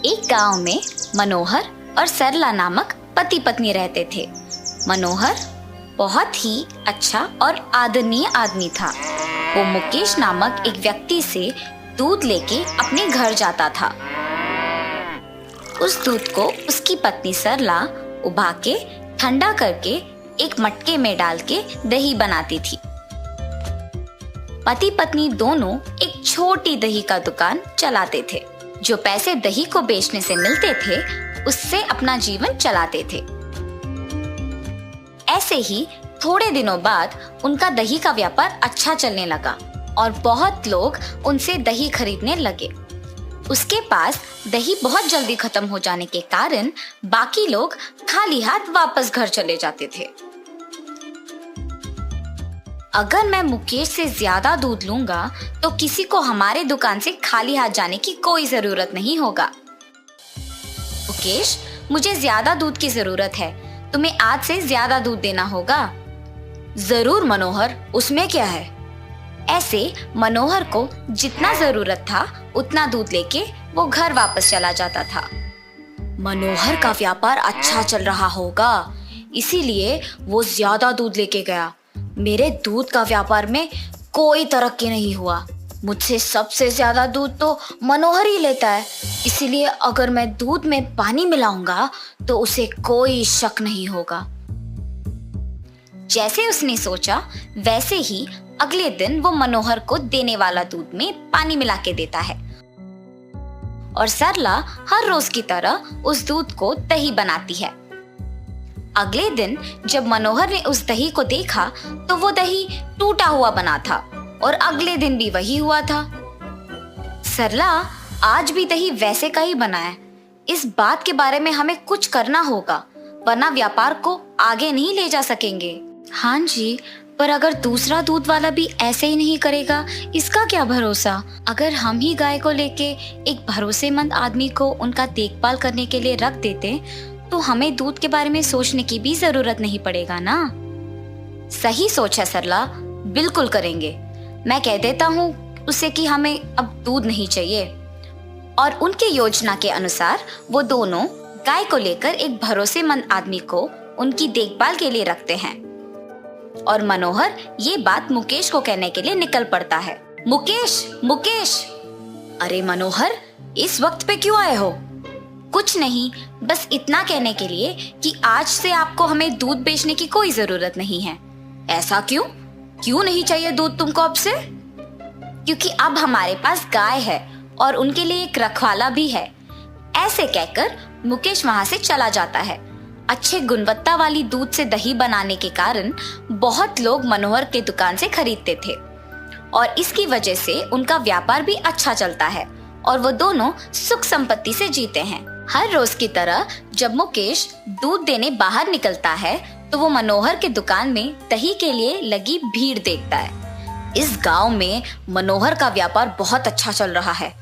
एक गांव में मनोहर और सरला नामक पति पत्नी रहते थे। मनोहर बहुत ही अच्छा और आदरणीय आदमी था। वो मुकेश नामक एक व्यक्ति से दूध लेके अपने घर जाता था। उस दूध को उसकी पत्नी सरला उबा के ठंडा करके एक मटके में डाल के दही बनाती थी। पति पत्नी दोनों एक छोटी दही का दुकान चलाते थे। जो पैसे दही को बेचने से मिलते थे उससे अपना जीवन चलाते थे। ऐसे ही थोड़े दिनों बाद उनका दही का व्यापार अच्छा चलने लगा और बहुत लोग उनसे दही खरीदने लगे। उसके पास दही बहुत जल्दी खत्म हो जाने के कारण बाकी लोग खाली हाथ वापस घर चले जाते थे। अगर मैं मुकेश से ज्यादा दूध लूंगा तो किसी को हमारे दुकान से खाली हाथ जाने की कोई जरूरत नहीं होगा। मुकेश, मुझे ज्यादा दूध की जरूरत है, तुम्हें आज से ज्यादा दूध देना होगा। जरूर मनोहर, उसमें क्या है? ऐसे मनोहर को जितना जरूरत था उतना दूध लेके वो घर वापस चला जाता था। मनोहर का व्यापार अच्छा चल रहा होगा, इसीलिए वो ज्यादा दूध लेके गया। मेरे दूध का व्यापार में कोई तरक्की नहीं हुआ। मुझसे सबसे ज्यादा दूध तो मनोहर ही लेता है, इसीलिए अगर मैं दूध में पानी मिलाऊंगा तो उसे कोई शक नहीं होगा। जैसे उसने सोचा वैसे ही अगले दिन वो मनोहर को देने वाला दूध में पानी मिला के देता है और सरला हर रोज की तरह उस दूध को दही बनाती है। अगले दिन जब मनोहर ने उस दही को देखा तो वो दही टूटा हुआ बना था और अगले दिन भी वही हुआ था। सरला, आज भी दही वैसे का ही बना है। इस बात के बारे में हमें कुछ करना होगा, वरना व्यापार को आगे नहीं ले जा सकेंगे। हाँ जी, पर अगर दूसरा दूध वाला भी ऐसे ही नहीं करेगा, इसका क्या भरोसा? अगर हम ही गाय को लेके एक भरोसेमंद आदमी को उनका देखभाल करने के लिए रख देते तो हमें दूध के बारे में सोचने की भी जरूरत नहीं पड़ेगा ना। सही सोच है सरला, बिल्कुल करेंगे। मैं कह देता हूँ उसे कि हमें अब दूध नहीं चाहिए। और उनके योजना के अनुसार वो दोनों गाय को लेकर एक भरोसेमंद आदमी को उनकी देखभाल के लिए रखते हैं और मनोहर ये बात मुकेश को कहने के लिए निकल पड़ता है। मुकेश, मुकेश! अरे मनोहर, इस वक्त पे क्यों आए हो? कुछ नहीं, बस इतना कहने के लिए कि आज से आपको हमें दूध बेचने की कोई जरूरत नहीं है। ऐसा क्यों? क्यों नहीं चाहिए दूध तुमको अब से? क्योंकि अब हमारे पास गाय है और उनके लिए एक रखवाला भी है। ऐसे कहकर मुकेश वहां से चला जाता है। अच्छे गुणवत्ता वाली दूध से दही बनाने के कारण बहुत लोग मनोहर के दुकान से खरीदते थे और इसकी वजह से उनका व्यापार भी अच्छा चलता है और वो दोनों सुख संपत्ति से जीते हैं। हर रोज की तरह जब मुकेश दूध देने बाहर निकलता है तो वो मनोहर के दुकान में दही के लिए लगी भीड़ देखता है। इस गांव में मनोहर का व्यापार बहुत अच्छा चल रहा है,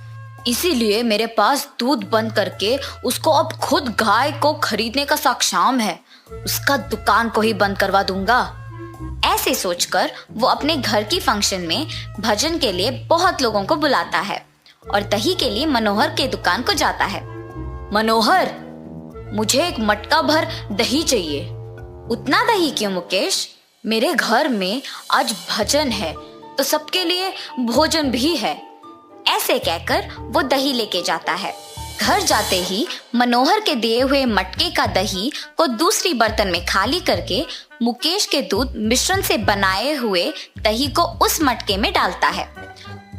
इसीलिए मेरे पास दूध बंद करके उसको अब खुद गाय को खरीदने का साक्षाम है। उसका दुकान को ही बंद करवा दूंगा। ऐसे सोचकर वो अपने घर की फंक्शन में भजन के लिए बहुत लोगों को बुलाता है और दही के लिए मनोहर के दुकान को जाता है। मनोहर, मुझे एक मटका भर दही चाहिए। उतना दही क्यों मुकेश? मेरे घर में आज भजन है तो सबके लिए भोजन भी है। ऐसे कहकर वो दही लेके जाता है। घर जाते ही मनोहर के दिए हुए मटके का दही को दूसरी बर्तन में खाली करके मुकेश के दूध मिश्रण से बनाए हुए दही को उस मटके में डालता है।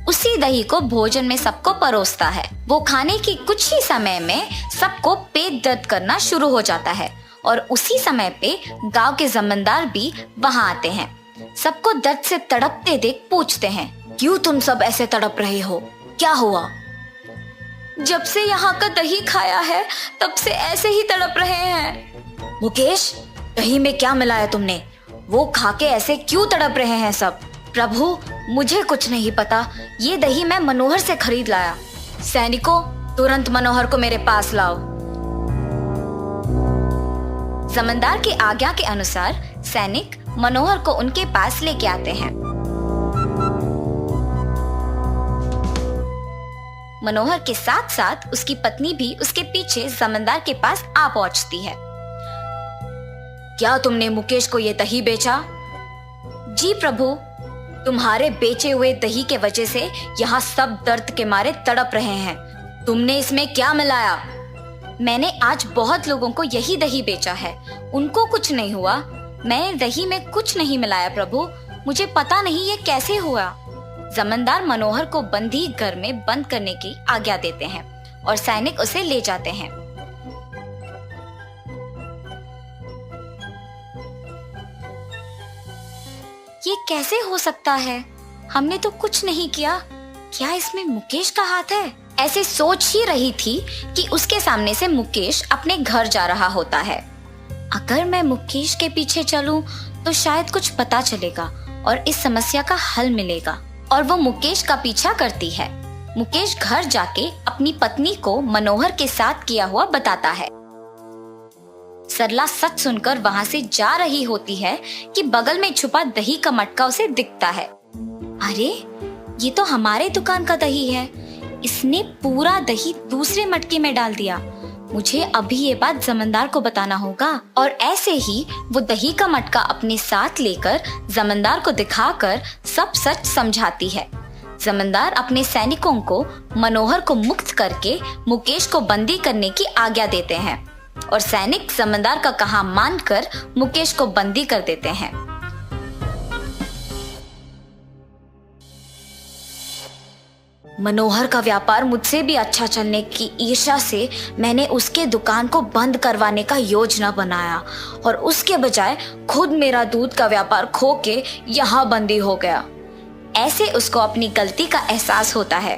उसी दही को भोजन में सबको परोसता है। वो खाने की कुछ ही समय में सबको पेट दर्द करना शुरू हो जाता है और उसी समय पे गांव के जमींदार भी वहां आते हैं। सबको दर्द से तड़पते देख पूछते हैं, क्यों तुम सब ऐसे तड़प रहे हो? क्या हुआ? जब से यहाँ का दही खाया है तब से ऐसे ही तड़प रहे हैं। मुकेश, दही में क्या मिलाया तुमने? वो खा के ऐसे क्यों तड़प रहे हैं सब? प्रभु, मुझे कुछ नहीं पता, ये दही मैं मनोहर से खरीद लाया। सैनिकों, तुरंत मनोहर को मेरे पास लाओ। जमींदार की आज्ञा के अनुसार सैनिक मनोहर को उनके पास लेके आते हैं। मनोहर के साथ साथ उसकी पत्नी भी उसके पीछे जमींदार के पास आ पहुंचती है। क्या तुमने मुकेश को ये दही बेचा? जी प्रभु। तुम्हारे बेचे हुए दही के वजह से यहाँ सब दर्द के मारे तड़प रहे हैं। तुमने इसमें क्या मिलाया? मैंने आज बहुत लोगों को यही दही बेचा है, उनको कुछ नहीं हुआ। मैंने दही में कुछ नहीं मिलाया प्रभु, मुझे पता नहीं ये कैसे हुआ। जमींदार मनोहर को बंदी घर में बंद करने की आज्ञा देते हैं और सैनिक उसे ले जाते हैं। ये कैसे हो सकता है? हमने तो कुछ नहीं किया। क्या इसमें मुकेश का हाथ है? ऐसे सोच ही रही थी कि उसके सामने से मुकेश अपने घर जा रहा होता है। अगर मैं मुकेश के पीछे चलूं तो शायद कुछ पता चलेगा और इस समस्या का हल मिलेगा। और वो मुकेश का पीछा करती है। मुकेश घर जाके अपनी पत्नी को मनोहर के साथ किया हुआ बताता है। सरला सच सुनकर वहां से जा रही होती है कि बगल में छुपा दही का मटका उसे दिखता है। अरे, ये तो हमारे दुकान का दही है। इसने पूरा दही दूसरे मटके में डाल दिया। मुझे अभी ये बात जमींदार को बताना होगा। और ऐसे ही वो दही का मटका अपने साथ लेकर जमींदार को दिखाकर सब सच समझाती है। जमींदार अपने सैनिकों को मनोहर को मुक्त करके मुकेश को बंदी करने की आज्ञा देते हैं और सैनिक जमींदार का कहा मानकर मुकेश को बंदी कर देते हैं। मनोहर का व्यापार मुझसे भी अच्छा चलने की ईर्ष्या से मैंने उसके दुकान को बंद करवाने का योजना बनाया और उसके बजाय खुद मेरा दूध का व्यापार खो के यहाँ बंदी हो गया। ऐसे उसको अपनी गलती का एहसास होता है।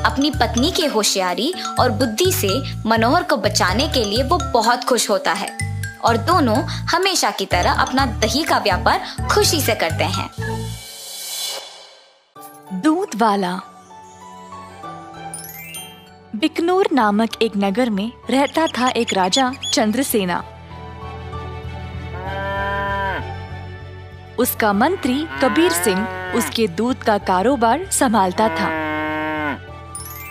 अपनी पत्नी के होशियारी और बुद्धि से मनोहर को बचाने के लिए वो बहुत खुश होता है और दोनों हमेशा की तरह अपना दही का व्यापार खुशी से करते हैं। दूध वाला। बिकनूर नामक एक नगर में रहता था एक राजा चंद्रसेना। उसका मंत्री कबीर सिंह उसके दूध का कारोबार संभालता था।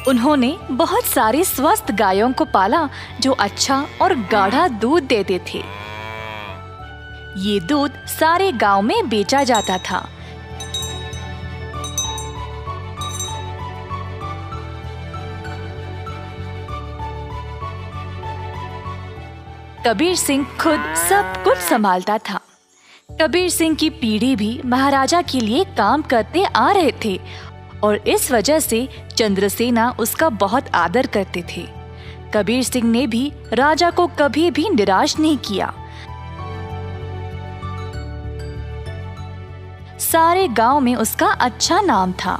उन्होंने बहुत सारी स्वस्थ गायों को पाला जो अच्छा और गाढ़ा दूध देते थे। ये दूध सारे गांव में बेचा जाता था। कबीर सिंह खुद सब कुछ संभालता था। कबीर सिंह की पीढ़ी भी महाराजा के लिए काम करते आ रहे थे और इस वजह से चंद्रसेना उसका बहुत आदर करते थे। कबीर सिंह ने भी राजा को कभी भी निराश नहीं किया। सारे गांव में उसका अच्छा नाम था।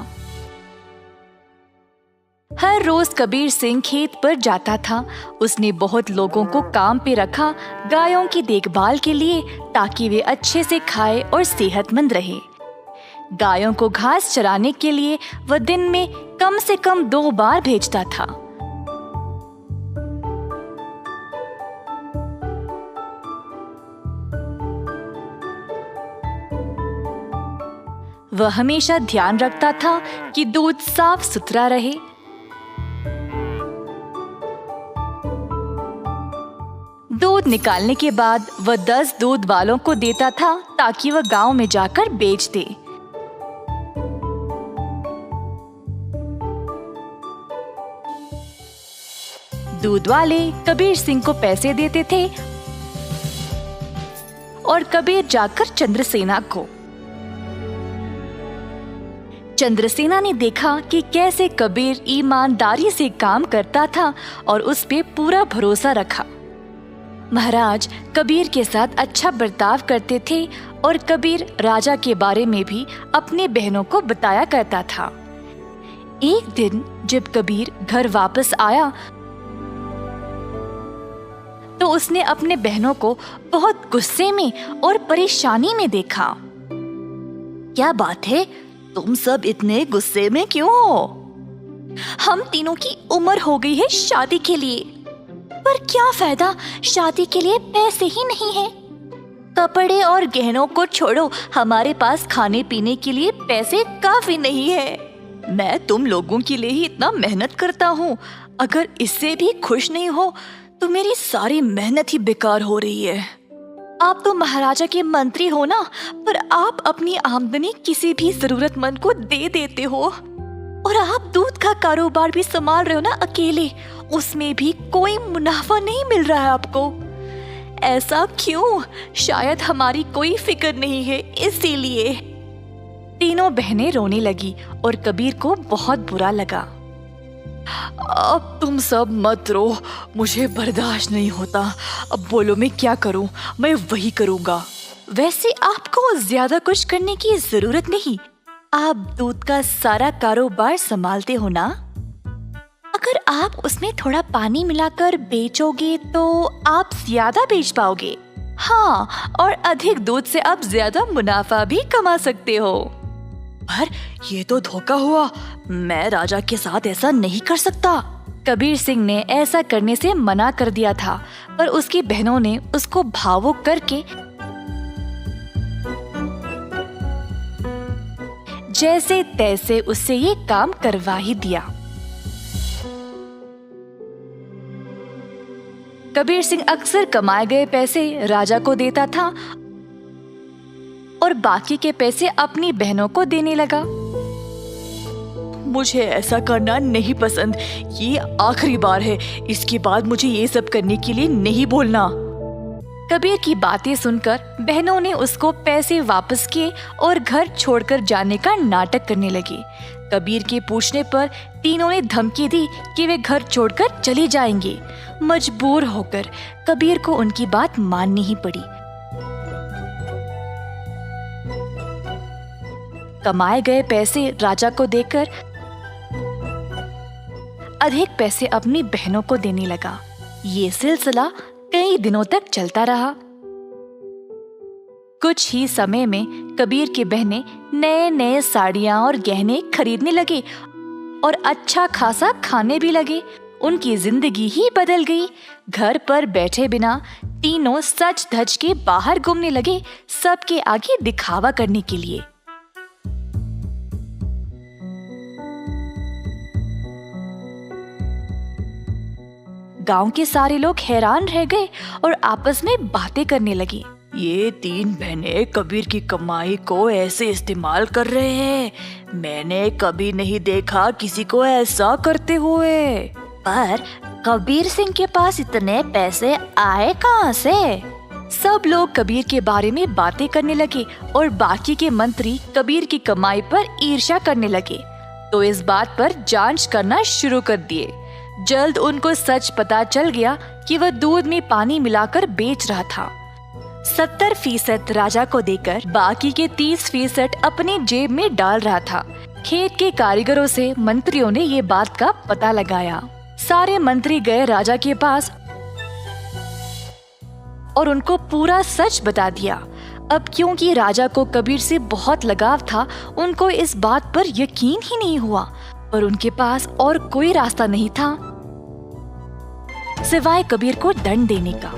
हर रोज कबीर सिंह खेत पर जाता था। उसने बहुत लोगों को काम पे रखा गायों की देखभाल के लिए, ताकि वे अच्छे से खाए और सेहतमंद रहे। गायों को घास चराने के लिए वह दिन में कम से कम 2 बार भेजता था। वह हमेशा ध्यान रखता था कि दूध साफ सुथरा रहे। दूध निकालने के बाद वह 10 दूध वालों को देता था ताकि वह गांव में जाकर बेच दे। दूध वाले कबीर सिंह को पैसे देते थे और कबीर जाकर चंद्रसेना को। चंद्रसेना ने देखा कि कैसे कबीर ईमानदारी से काम करता था और उस पे पूरा भरोसा रखा। महाराज कबीर के साथ अच्छा बर्ताव करते थे और कबीर राजा के बारे में भी अपनी बहनों को बताया करता था। एक दिन जब कबीर घर वापस आया तो उसने अपने बहनों को बहुत गुस्से में और परेशानी में देखा। क्या बात है, तुम सब इतने गुस्से में क्यों हो? हम तीनों की उम्र हो गई है शादी के लिए, पर क्या फायदा, शादी के लिए पैसे ही नहीं है। कपड़े और गहनों को छोड़ो, हमारे पास खाने पीने के लिए पैसे काफी नहीं है। मैं तुम लोगों के लिए ही इतना मेहनत करता हूँ, अगर इससे भी खुश नहीं हो तो मेरी सारी मेहनत ही बेकार हो रही है। आप तो महाराजा के मंत्री हो ना, पर आप अपनी आमदनी किसी भी जरूरतमंद को दे देते हो। और आप दूध का कारोबार भी संभाल रहे हो ना अकेले, उसमें भी कोई मुनाफा नहीं मिल रहा है आपको। ऐसा क्यों? शायद हमारी कोई फिक्र नहीं है इसीलिए। तीनों बहनें रोने लगी और कबीर को बहुत बुरा लगा। अब तुम सब मत रो, मुझे बर्दाश्त नहीं होता। अब बोलो मैं क्या करूं? मैं वही करूंगा। वैसे आपको ज्यादा कुछ करने की जरूरत नहीं, आप दूध का सारा कारोबार संभालते हो ना। अगर आप उसमें थोड़ा पानी मिलाकर बेचोगे तो आप ज्यादा बेच पाओगे। हाँ, और अधिक दूध से आप ज्यादा मुनाफा भी कमा सकते हो। पर ये तो धोखा हुआ, मैं राजा के साथ ऐसा नहीं कर सकता। कबीर सिंह ने ऐसा करने से मना कर दिया था, पर उसकी बहनों ने उसको भावुक करके जैसे तैसे उससे ये काम करवा ही दिया। कबीर सिंह अक्सर कमाए गए पैसे राजा को देता था और बाकी के पैसे अपनी बहनों को देने लगा। मुझे ऐसा करना नहीं पसंद, ये आखिरी बार है, इसके बाद मुझे ये सब करने के लिए नहीं बोलना। कबीर की बातें सुनकर बहनों ने उसको पैसे वापस किए और घर छोड़कर जाने का नाटक करने लगी। कबीर के पूछने पर तीनों ने धमकी दी कि वे घर छोड़कर चले जाएंगे। मजबूर होकर कबीर को उनकी बात माननी ही पड़ी। कमाए गए पैसे राजा को देकर अधिक पैसे अपनी बहनों को देने लगा। ये सिलसिला कई दिनों तक चलता रहा। कुछ ही समय में कबीर की बहनें नए नए साड़ियां और गहने खरीदने लगे और अच्छा खासा खाने भी लगे। उनकी जिंदगी ही बदल गई। घर पर बैठे बिना तीनों सच धज के बाहर घूमने लगे, सबके आगे दिखावा करने के लिए। गांव के सारे लोग हैरान रह गए और आपस में बातें करने लगी। ये तीन बहनें कबीर की कमाई को ऐसे इस्तेमाल कर रहे हैं, मैंने कभी नहीं देखा किसी को ऐसा करते हुए। पर कबीर सिंह के पास इतने पैसे आए कहाँ से? सब लोग कबीर के बारे में बातें करने लगे और बाकी के मंत्री कबीर की कमाई पर ईर्ष्या करने लगे, तो इस बात पर जांच करना शुरू कर दिए। जल्द उनको सच पता चल गया कि वह दूध में पानी मिलाकर बेच रहा था। 70% राजा को देकर बाकी के 30% अपनी जेब में डाल रहा था। खेत के कारीगरों से मंत्रियों ने ये बात का पता लगाया। सारे मंत्री गए राजा के पास और उनको पूरा सच बता दिया। अब क्योंकि राजा को कबीर से बहुत लगाव था, उनको इस बात पर यकीन ही नहीं हुआ, पर उनके पास और कोई रास्ता नहीं था सिवाय कबीर को दंड देने का।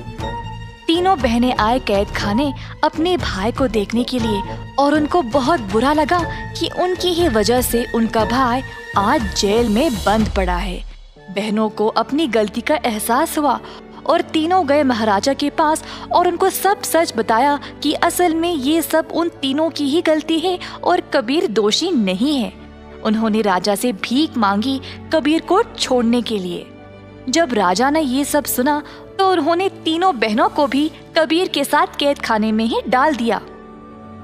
तीनों बहनें आए कैद खाने अपने भाई को देखने के लिए और उनको बहुत बुरा लगा कि उनकी ही वजह से उनका भाई आज जेल में बंद पड़ा है। बहनों को अपनी गलती का एहसास हुआ और तीनों गए महाराजा के पास और उनको सब सच बताया कि असल में ये सब उन तीनों की ही गलती है और कबीर दोषी नहीं है। उन्होंने राजा से भीख मांगी कबीर को छोड़ने के लिए। जब राजा ने ये सब सुना तो उन्होंने तीनों बहनों को भी कबीर के साथ कैद खाने में ही डाल दिया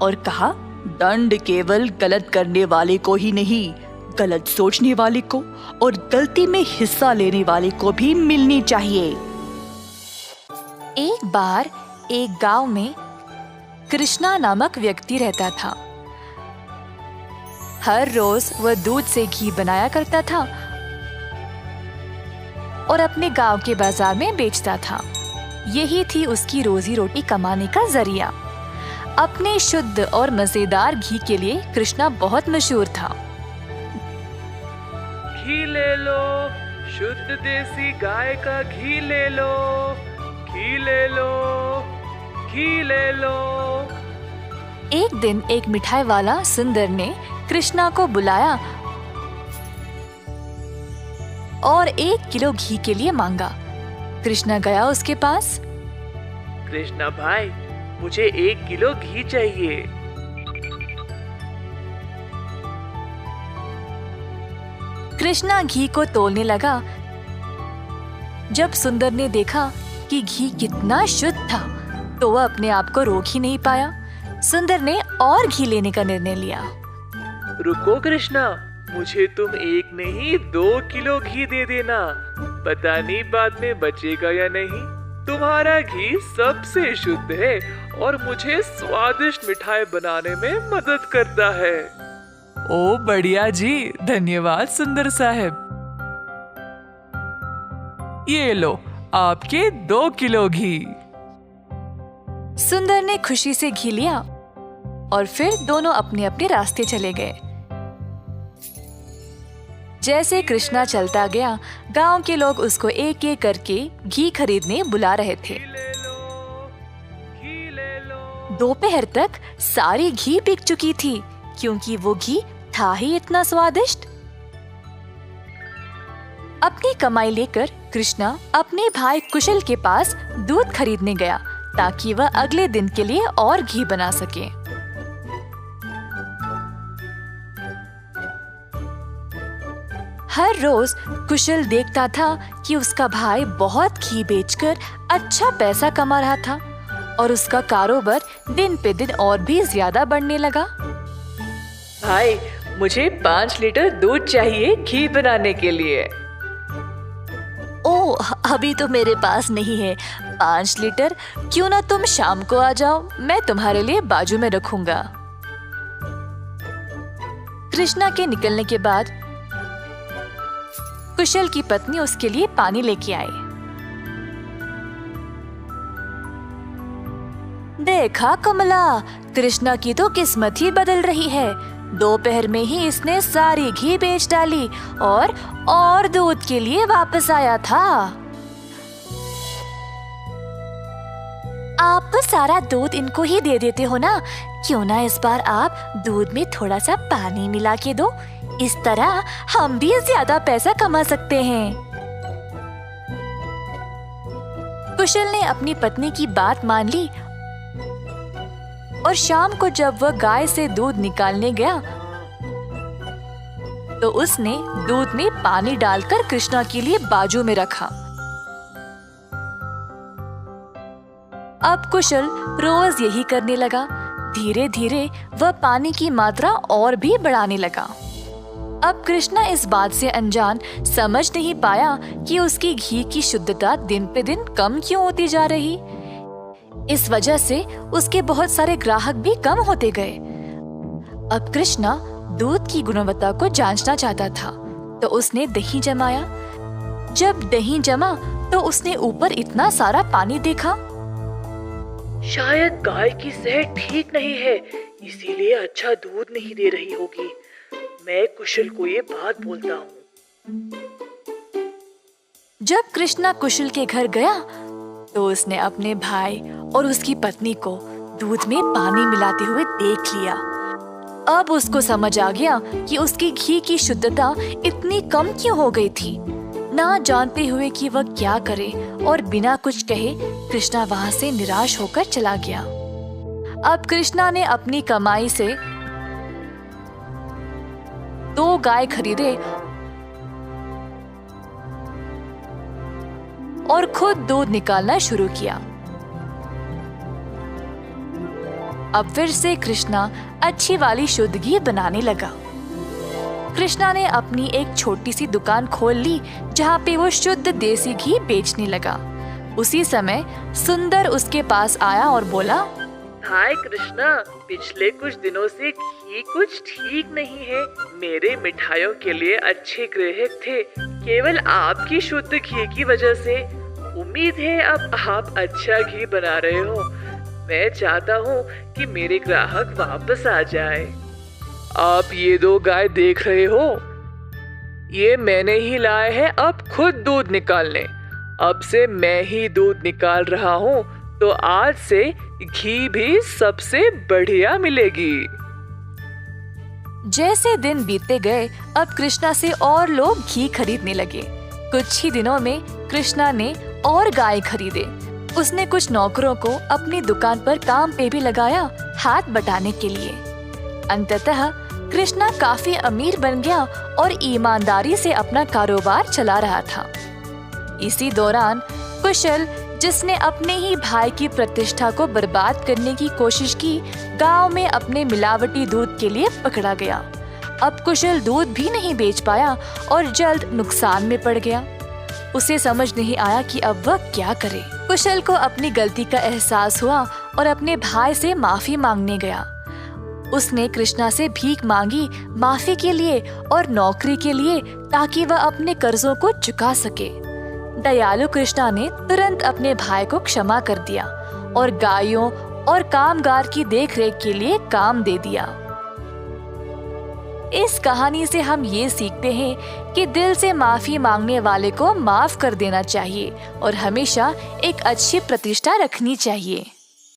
और कहा, दंड केवल गलत करने वाले को ही नहीं, गलत सोचने वाले को और गलती में हिस्सा लेने वाले को भी मिलनी चाहिए। एक बार एक गांव में कृष्णा नामक व्यक्ति रहता था। हर रोज वह दूध से घी बनाया करता था और अपने गांव के बाजार में बेचता था। यही थी उसकी रोजी रोटी कमाने का जरिया। अपने शुद्ध और मजेदार घी के लिए कृष्णा बहुत मशहूर था। घी ले लो, शुद्ध देसी गाय का घी ले लो, घी ले लो, घी ले लो। एक दिन एक मिठाई वाला सुंदर ने कृष्णा को बुलाया और 1 किलो घी के लिए मांगा। कृष्णा गया उसके पास। कृष्णा भाई, मुझे 1 किलो घी चाहिए। कृष्णा घी को तोलने लगा। जब सुंदर ने देखा कि घी कितना शुद्ध था, तो वह अपने आप को रोक ही नहीं पाया। सुंदर ने और घी लेने का निर्णय लिया। रुको कृष्णा, मुझे तुम 1 नहीं 2 किलो घी दे देना। पता नहीं बाद में बचेगा या नहीं। तुम्हारा घी सबसे शुद्ध है और मुझे स्वादिष्ट मिठाई बनाने में मदद करता है। ओ बढ़िया जी, धन्यवाद सुंदर साहब। ये लो आपके 2 किलो घी। सुंदर ने खुशी से घी लिया और फिर दोनों अपने अपने रास्ते चले गए। जैसे कृष्णा चलता गया, गांव के लोग उसको एक एक करके घी खरीदने बुला रहे थे। दोपहर तक सारी घी बिक चुकी थी, क्योंकि वो घी था ही इतना स्वादिष्ट। अपनी कमाई लेकर कृष्णा अपने भाई कुशल के पास दूध खरीदने गया, ताकि वह अगले दिन के लिए और घी बना सके। हर रोज कुशल देखता था कि उसका भाई बहुत घी बेचकर अच्छा पैसा कमा रहा था और उसका कारोबार दिन पे दिन और भी ज्यादा बढ़ने लगा। भाई, मुझे 5 लीटर दूध चाहिए घी बनाने के लिए। ओह, अभी तो मेरे पास नहीं है 5 लीटर। क्यों ना तुम शाम को आ जाओ, मैं तुम्हारे लिए बाजू में रखूंगा। कृष्णा के निकलने के बाद कुशल की पत्नी उसके लिए पानी लेके आई। देखा कमला, कृष्णा की तो किस्मत ही बदल रही है। दोपहर में ही इसने सारी घी बेच डाली और दूध के लिए वापस आया था। आप तो सारा दूध इनको ही दे देते हो ना, क्यों ना इस बार आप दूध में थोड़ा सा पानी मिला के दो, इस तरह हम भी ज्यादा पैसा कमा सकते हैं। कुशल ने अपनी पत्नी की बात मान ली और शाम को जब वह गाय से दूध निकालने गया, तो उसने दूध में पानी डालकर कृष्णा के लिए बाजू में रखा। अब कुशल रोज यही करने लगा। धीरे धीरे वह पानी की मात्रा और भी बढ़ाने लगा। अब कृष्णा इस बात से अनजान समझ नहीं पाया कि उसकी घी की शुद्धता दिन पे दिन कम क्यों होती जा रही। इस वजह से उसके बहुत सारे ग्राहक भी कम होते गए। अब कृष्णा दूध की गुणवत्ता को जांचना चाहता था, तो उसने दही जमाया। जब दही जमा तो उसने ऊपर इतना सारा पानी देखा। शायद गाय की सेहत ठीक नहीं है, इसीलिए अच्छा दूध नहीं दे रही होगी। मैं कुशल को ये बात बोलता हूँ। जब कृष्णा कुशल के घर गया, तो उसने अपने भाई और उसकी पत्नी को दूध में पानी मिलाते हुए देख लिया। अब उसको समझ आ गया कि उसकी घी की शुद्धता इतनी कम क्यों हो गई थी। ना जानते हुए कि वह क्या करे और बिना कुछ कहे कृष्णा वहां से निराश होकर चला गया। अब कृष्णा ने अपनी कमाई से 2 गाय खरीदे और खुद दूध निकालना शुरू किया। अब फिर से कृष्णा अच्छी वाली शुद्ध घी बनाने लगा। कृष्णा ने अपनी एक छोटी सी दुकान खोल ली, जहाँ पे वो शुद्ध देसी घी बेचने लगा। उसी समय सुंदर उसके पास आया और बोला, हाय कृष्णा, पिछले कुछ दिनों से घी कुछ ठीक नहीं है। मेरे मिठाइयों के लिए अच्छे ग्राहक थे, केवल आपकी शुद्ध घी की वजह से। उम्मीद है अब आप अच्छा घी बना रहे हो। मैं चाहता हूँ कि मेरे ग्राहक वापस आ जाए। आप ये 2 गाय देख रहे हो, ये मैंने ही लाए हैं अब खुद दूध निकालने। अब से मैं ही दूध निकाल रहा हूँ, तो आज से घी भी सबसे बढ़िया मिलेगी। जैसे दिन बीतते गए, अब कृष्णा से और लोग घी खरीदने लगे। कुछ ही दिनों में कृष्णा ने और गाय खरीदे। उसने कुछ नौकरों को अपनी दुकान पर काम पे भी लगाया, हाथ बटाने के लिए। अंततः कृष्णा काफी अमीर बन गया और ईमानदारी से अपना कारोबार चला रहा था। इसी दौरान कुशल, जिसने अपने ही भाई की प्रतिष्ठा को बर्बाद करने की कोशिश की, गांव में अपने मिलावटी दूध के लिए पकड़ा गया। अब कुशल दूध भी नहीं बेच पाया और जल्द नुकसान में पड़ गया। उसे समझ नहीं आया कि अब वह क्या करे। कुशल को अपनी गलती का एहसास हुआ और अपने भाई से माफी मांगने गया। उसने कृष्णा से भीख मांगी माफी के लिए और नौकरी के लिए, ताकि वह अपने कर्जों को चुका सके। दयालु कृष्णा ने तुरंत अपने भाई को क्षमा कर दिया और गायों और कामगार की देखरेख के लिए काम दे दिया। इस कहानी से हम ये सीखते हैं कि दिल से माफी मांगने वाले को माफ कर देना चाहिए और हमेशा एक अच्छी प्रतिष्ठा रखनी चाहिए।